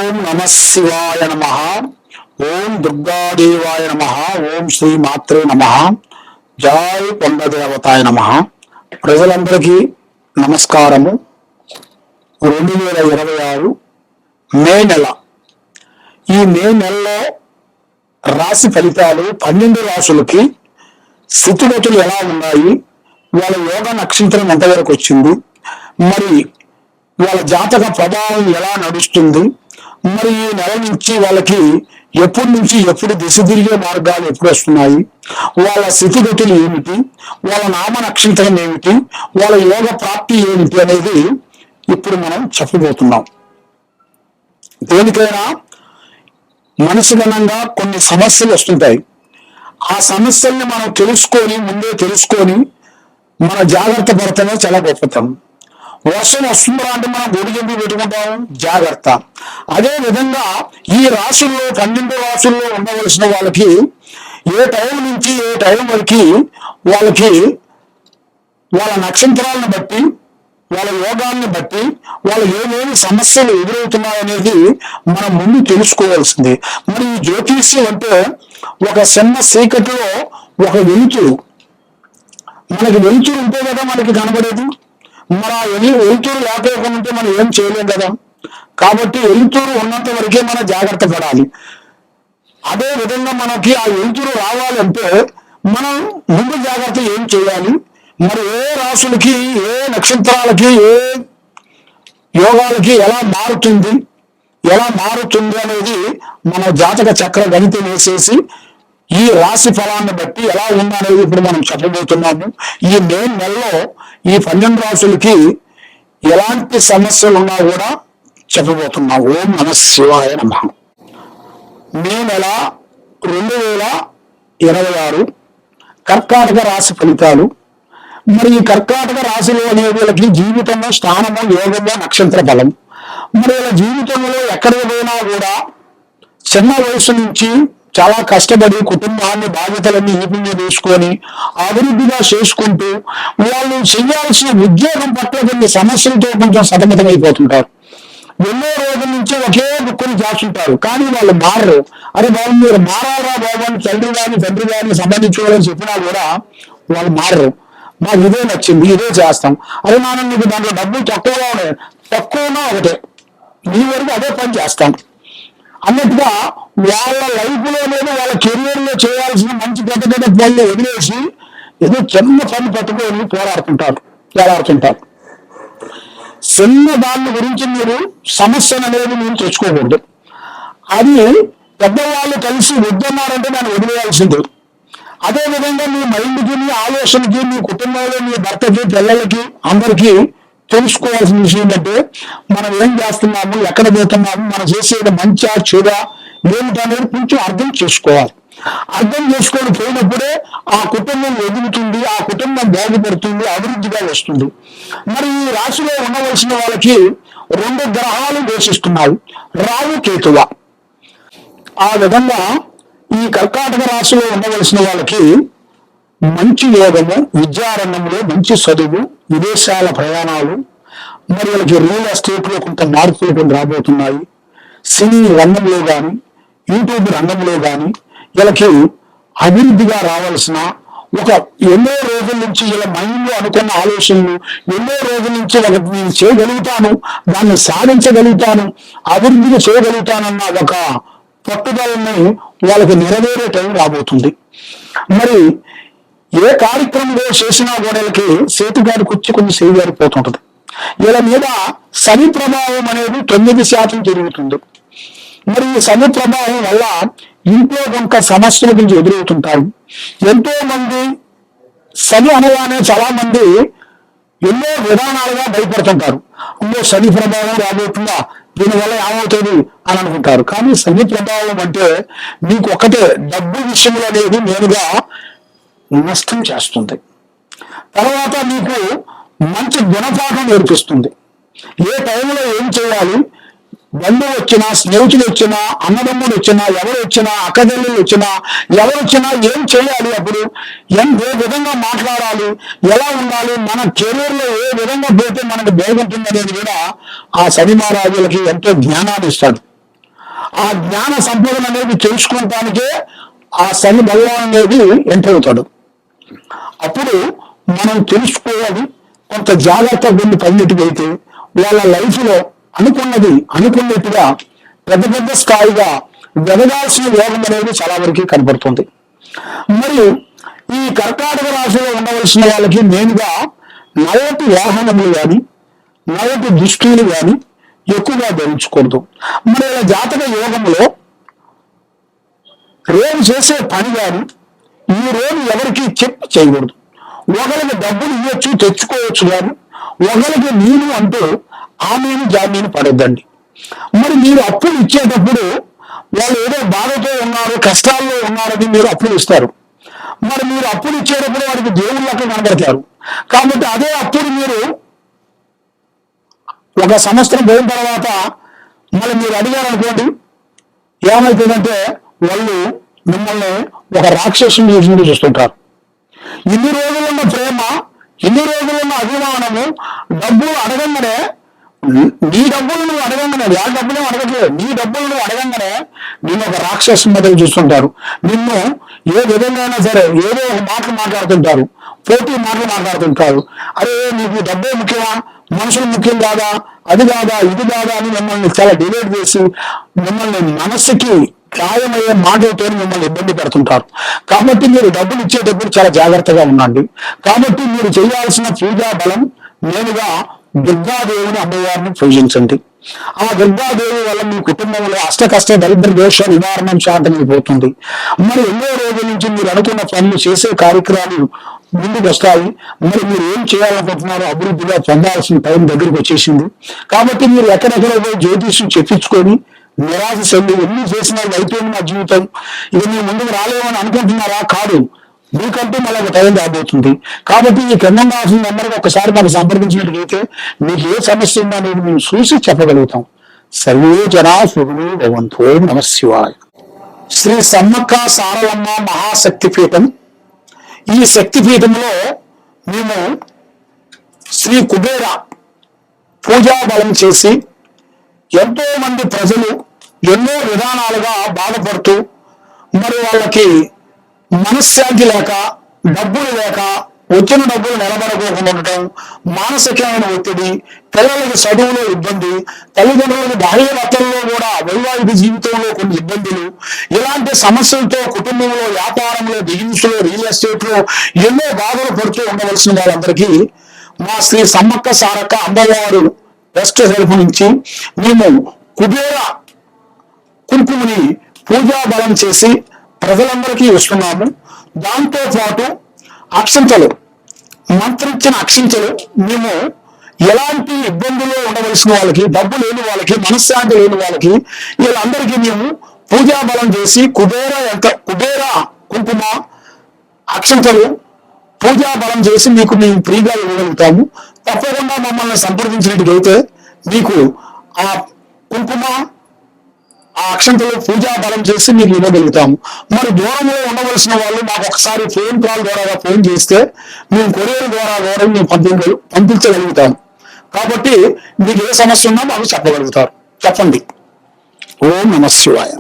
ఓం నమ శివాయ నమ. ఓం దుర్గాదేవాయ నమ. ఓం శ్రీ మాత్రే నమ. జై కొండదేవతాయ నమ. ప్రజలందరికీ నమస్కారము. 2026 మే నెల. ఈ మే నెలలో రాశి ఫలితాలు 12 రాశులకి స్థితిగతులు ఎలా ఉన్నాయి, వాళ్ళ యోగ నక్షత్రం ఎంతవరకు వచ్చింది, మరి వాళ్ళ జాతక ప్రభావం ఎలా నడుస్తుంది, మరి ఈ నెల నుంచి వాళ్ళకి ఎప్పటి నుంచి ఎప్పుడు దిశ తిరిగే మార్గాలు ఎప్పుడు వస్తున్నాయి, వాళ్ళ స్థితిగతులు ఏమిటి, వాళ్ళ నామ నక్షత్రం ఏమిటి, వాళ్ళ యోగ ప్రాప్తి ఏమిటి అనేది ఇప్పుడు మనం చెప్పబోతున్నాం. దేనికైనా మనసుగణంగా కొన్ని సమస్యలు వస్తుంటాయి. ఆ సమస్యల్ని మనం ముందే తెలుసుకొని మన జాగ్రత్త పడటమే చాలా గొప్పతనం. వర్షం వస్తుందా అంటే మనం గొడిగింపు పెట్టుకుంటాం, జాగ్రత్త. అదే విధంగా ఈ రాశుల్లో 12 రాశుల్లో ఉండవలసిన వాళ్ళకి ఏ టైం నుంచి ఏ టైం వరకు వాళ్ళకి వాళ్ళ నక్షత్రాలను బట్టి, వాళ్ళ యోగాన్ని బట్టి వాళ్ళు ఏమేమి సమస్యలు ఎదురవుతున్నాయనేది మనం ముందు తెలుసుకోవాల్సింది. మరి ఈ జ్యోతిష్యం అంటే ఒక చిన్న చీకటిలో ఒక వెలుతురు. మనకి వెలుతురు ఉంటే కదా మనకి కనబడేది. మరి ఆ వెలుతురు లేకపోకుండా ఉంటే మనం ఏం చేయలేం కదా. కాబట్టి వెలుతురు ఉన్నంత వరకే మనం జాగ్రత్త పడాలి. అదే విధంగా మనకి ఆ వెలుతురు రావాలంటే మనం ముందు జాగ్రత్త ఏం చేయాలి, మరి ఏ రాశులకి ఏ నక్షత్రాలకి ఏ యోగాలకి ఎలా మారుతుంది అనేది మన జాతక చక్ర గణితం వేసేసి ఈ రాశి ఫలాన్ని బట్టి ఎలా ఉందనేది ఇప్పుడు మనం చెప్పబోతున్నాము. ఈ మే నెలలో ఈ 12 రాశులకి ఎలాంటి సమస్యలు ఉన్నా కూడా చెప్పబోతున్నాం. ఓం నమ శివాయ నమ. మే నెల 2026 కర్కాటక రాశి ఫలితాలు. మరి ఈ కర్కాటక రాశిలో అనే వీళ్ళకి జీవితంలో స్థానము, యోగము, నక్షత్ర ఫలం. మరి వీళ్ళ జీవితంలో ఎక్కడికి పోయినా కూడా చిన్న వయసు నుంచి చాలా కష్టపడి కుటుంబాన్ని బాధ్యతలన్నీ ఈపుణ్యం తీసుకొని అభివృద్ధిగా చేసుకుంటూ వాళ్ళు చేయాల్సిన ఉద్యోగం పట్ల కొన్ని సమస్యలతో కొంచెం సతమతమైపోతుంటారు. ఎన్నో రోజుల నుంచి ఒకే దుఃఖం చేస్తుంటారు, కానీ వాళ్ళు మారరు. అరే బాబు మీరు మారారా బాబు అని తండ్రి గారిని సంబంధించుకోవాలని చెప్పినా కూడా వాళ్ళు మారరు. మాకు ఇదే నచ్చింది, ఇదే చేస్తాం. అరే నాన్న నీకు దాంట్లో డబ్బులు తక్కువనా ఒకటే, నీ వరకు అదే పని చేస్తాం అన్నట్టుగా వాళ్ళ లైఫ్ లో లేదు, వాళ్ళ కెరీర్ లో చేయాల్సిన మంచి పెద్ద పెద్ద పనులు వదిలేసి ఏదో చిన్న పని పట్టుకొని పోరాడుతుంటారు. చిన్న దాని గురించి మీరు సమస్యను అనేది మీరు తెచ్చుకోకూడదు. అది పెద్దవాళ్ళు కలిసి వద్దన్నారంటే దాన్ని వదిలేయాల్సిందే. అదేవిధంగా మీ మైండ్కి, మీ ఆలోచనకి, మీ కుటుంబంలో మీ భర్తకి, పిల్లలకి అందరికీ తెలుసుకోవాల్సిన విషయం ఏంటంటే మనం ఏం చేస్తున్నాము, ఎక్కడ పోతున్నాము, మనం చేసేది మంచా చెడా ఏమిటనేది కొంచెం అర్థం చేసుకోవాలి. అర్థం చేసుకొని పోయినప్పుడే ఆ కుటుంబం ఎదుగుతుంది, ఆ కుటుంబం బాగుపడుతుంది, అభివృద్ధిగా వస్తుంది. మరి ఈ రాశిలో ఉండవలసిన వాళ్ళకి 2 గ్రహాలు దోషిస్తున్నాయి, రాహు కేతువ. ఆ విధంగా ఈ కర్కాటక రాశిలో ఉండవలసిన వాళ్ళకి మంచి యోగము, విద్యారంగంలో మంచి చదువు, విదేశాల ప్రయాణాలు, మరి వాళ్ళకి రియల్ ఎస్టేట్ లో కొంత మార్పులు కొన్ని రాబోతున్నాయి. సినీ రంగంలో కానీ, యూట్యూబ్ రంగంలో కానీ వీళ్ళకి అభివృద్ధిగా రావాల్సిన ఎన్నో రోజుల నుంచి ఇలా మైండ్లో అనుకున్న ఆలోచనలు, ఎన్నో రోజుల నుంచి వాళ్ళకి నేను చేయగలుగుతాను, దాన్ని సాధించగలుగుతాను, అభివృద్ధిగా చేయగలుగుతానన్న ఒక పట్టుదలని వాళ్ళకి నెరవేరే టైం రాబోతుంది. మరి ఏ కార్యక్రమంలో చేసినా గోడలకి సేతుగారికి వచ్చి కొంచెం సేగారిపోతుంటది. వీళ్ళ మీద శని ప్రభావం అనేది 9% జరుగుతుంది. మరి ఈ శని ప్రభావం వల్ల ఇంట్లో కొంత సమస్యల గురించి ఎదురవుతుంటారు. ఎంతో మంది శని అనగానే చాలా మంది ఎన్నో విధానాలుగా భయపడుతుంటారు. అమ్మో శని ప్రభావం రాబోతుందా, దీనివల్ల ఏమవుతుంది అని అనుకుంటారు. కానీ శని ప్రభావం అంటే మీకు ఒకటే, డబ్బు విషయంలో అనేది నేరుగా నష్టం చేస్తుంది. తర్వాత మీకు మంచి గుణపాఠం నేర్పిస్తుంది. ఏ టైంలో ఏం చేయాలి, బంధువు వచ్చినా, స్నేహితులు వచ్చినా, అన్నదమ్ములు వచ్చినా, ఎవరు వచ్చినా, అక్కదల్లులు వచ్చినా, ఎవరు వచ్చినా ఏం చేయాలి, అప్పుడు ఏ విధంగా మాట్లాడాలి, ఎలా ఉండాలి, మన కెరీర్ లో ఏ విధంగా పోతే మనకు బాగుంటుంది అనేది కూడా ఆ శని మహారాజులకి ఎంతో జ్ఞానాన్ని ఇస్తాడు. ఆ జ్ఞాన సంపదన అనేది తెలుసుకోవటానికే ఆ శని భగవాన్ అనేది ఎంటర్ అవుతాడు. అప్పుడు మనం తెలుసుకోవాలి, కొంత జాగ్రత్త వెళ్ళి పడినట్టుగైతే వాళ్ళ లైఫ్ లో అనుకున్నట్టుగా పెద్ద పెద్ద స్థాయిగా వెదగాల్సిన యోగం అనేది చాలా వరకు కనబడుతుంది. మరి ఈ కర్కాటక రాశిలో ఉండవలసిన వాళ్ళకి నేనుగా నల్లటి వాహనములు కానీ నల్లటి దుస్తులు కానీ ఎక్కువగా ధరించకూడదు. మరి ఇలా జాతక యోగంలో రేపు చేసే పని కానీ ఈ రోజు ఎవరికి చెప్పి చేయకూడదు. ఒకరికి డబ్బులు ఇవ్వచ్చు, తెచ్చుకోవచ్చు, కానీ ఒకరికి నేను అంటూ ఆమెను జామీను పడొద్దండి. మరి మీరు అప్పులు ఇచ్చేటప్పుడు వాళ్ళు ఏదో బాధతో ఉన్నారు, కష్టాల్లో ఉన్నారని మీరు అప్పులు ఇస్తారు. మరి మీరు అప్పులు ఇచ్చేటప్పుడు వారికి దేవుళ్ళకి కనబడతారు. కాబట్టి అదే అప్పుడు మీరు ఒక సంవత్సరం పోయిన తర్వాత మళ్ళీ మీరు అడిగారనుకోండి, ఏమవుతుందంటే వాళ్ళు మిమ్మల్ని ఒక రాక్షసుని చూస్తుంటారు. ఇన్ని రోజులున్న ప్రేమ, ఇన్ని రోజులున్న అభిమానము, డబ్బులు అడగంగానే, నీ డబ్బులు నువ్వు అడగంగానే, వాళ్ళ డబ్బులు అడగట్లేదు, నీ డబ్బులు నువ్వు అడగంగానే నిన్ను ఒక రాక్షసు మొదలు చూస్తుంటారు. నిన్ను ఏ విధంగా అయినా సరే ఏదో ఒక మాటలు మాట్లాడుతుంటారు, పోటీ మాటలు మాట్లాడుతుంటారు. అరే నీకు డబ్బే ముఖ్యమా, మనుషులు ముఖ్యం కాదా, అది కాదా, ఇది కాదా అని మిమ్మల్ని చాలా డిలేట్ చేసి మిమ్మల్ని మనస్సుకి గాయమయ్యే మాటలతో మిమ్మల్ని ఇబ్బంది పెడుతుంటారు. కాబట్టి మీరు డబ్బులు ఇచ్చేటప్పుడు చాలా జాగ్రత్తగా ఉండండి. కాబట్టి మీరు చేయాల్సిన పూజా బలం నేనుగా దుర్గాదేవిని, అమ్మవారిని పూజించండి. ఆ దుర్గాదేవి వల్ల మీ కుటుంబంలో అష్ట కష్ట దరిద్ర దోష నివారణ శాంతమైపోతుంది. మరి ఎన్నో రోజుల నుంచి మీరు అనుకున్న పనులు చేసే కార్యక్రమాలు ముందుకు వస్తాయి. మరి మీరు ఏం చేయాలనుకుంటున్నారో అభివృద్ధిగా పొందాల్సిన టైం దగ్గరికి వచ్చేసింది. కాబట్టి మీరు ఎక్కడెక్కడ పోయి జ్యోతిష్యం చెప్పించుకొని నిరాశ చెంది ఎన్ని చేసినా అయిపోయింది నా జీవితం, ఇక మీ ముందుకు రాలేమని అనుకుంటున్నారా? కాదు, మీకంటూ మళ్ళీ ఒక టైం రాబోతుంది. కాబట్టి ఈ కింద రాసిన నెంబర్కి ఒకసారి మనం సంప్రదించినట్లయితే మీకు ఏ సమస్య ఉందో అనేది మేము చూసి చెప్పగలుగుతాం. సర్వే జనా సుఖినో భవంతు. ఓం నమః శివాయ. శ్రీ సమ్మక్క సారలమ్మ మహాశక్తిపీఠం. ఈ శక్తిపీఠంలో మేము శ్రీ కుబేర పూజా బలం చేసి ఎంతో మంది ప్రజలు ఎన్నో విధానాలుగా బాధపడుతూ మరి వాళ్ళకి మనశ్శాంతి లేక, డబ్బులు లేక, వచ్చిన డబ్బులు నిలబడకోకుండా ఉండటం, మానసికమైన ఒత్తిడి, పిల్లలకి చదువులో ఇబ్బంది, తల్లిదండ్రులకు భార్య భర్తల్లో కూడా వైవాహిక జీవితంలో కొన్ని ఇబ్బందులు, ఇలాంటి సమస్యలతో కుటుంబంలో, వ్యాపారంలో, బిజినెస్ లో, రియల్ ఎస్టేట్ లో ఎన్నో బాధలు పడుతూ ఉండవలసిన వాళ్ళందరికీ మా శ్రీ సమ్మక్క సారక్క అమ్మవారు బెస్ట్ హెల్ప్ నుంచి మేము కుబేర కుంకుమని పూజా బలం చేసి ప్రజలందరికీ ఇస్తున్నాము. దాంతో పాటు అక్షంతలు, మంత్రించిన అక్షింతలు మేము ఎలాంటి ఇబ్బందులు ఉండవలసిన వాళ్ళకి, డబ్బు లేని వాళ్ళకి, మనశ్శాంతి లేని వాళ్ళకి, వీళ్ళందరికీ మేము పూజా బలం చేసి కుబేర కుంకుమ అక్షంతలు పూజా బలం చేసి మీకు మేము ఫ్రీగా ఇవ్వగలుగుతాము. తప్పకుండా మమ్మల్ని సంప్రదించినట్టుగైతే మీకు ఆ కుంకుమ, ఆ అక్షంతలు పూజా బలం చేసి మీకు ఇవ్వగలుగుతాము. మరి దూరంలో ఉండవలసిన వాళ్ళు మాకు ఒకసారి ఫోన్ కాల్ ద్వారా ఫోన్ చేస్తే మేము కొరియర్ ద్వారా మేము పంపించగలుగుతాము. కాబట్టి మీకు ఏ సమస్య ఉన్నా మాకు చెప్పగలుగుతారు. చెప్పండి. ఓం నమః శివాయ.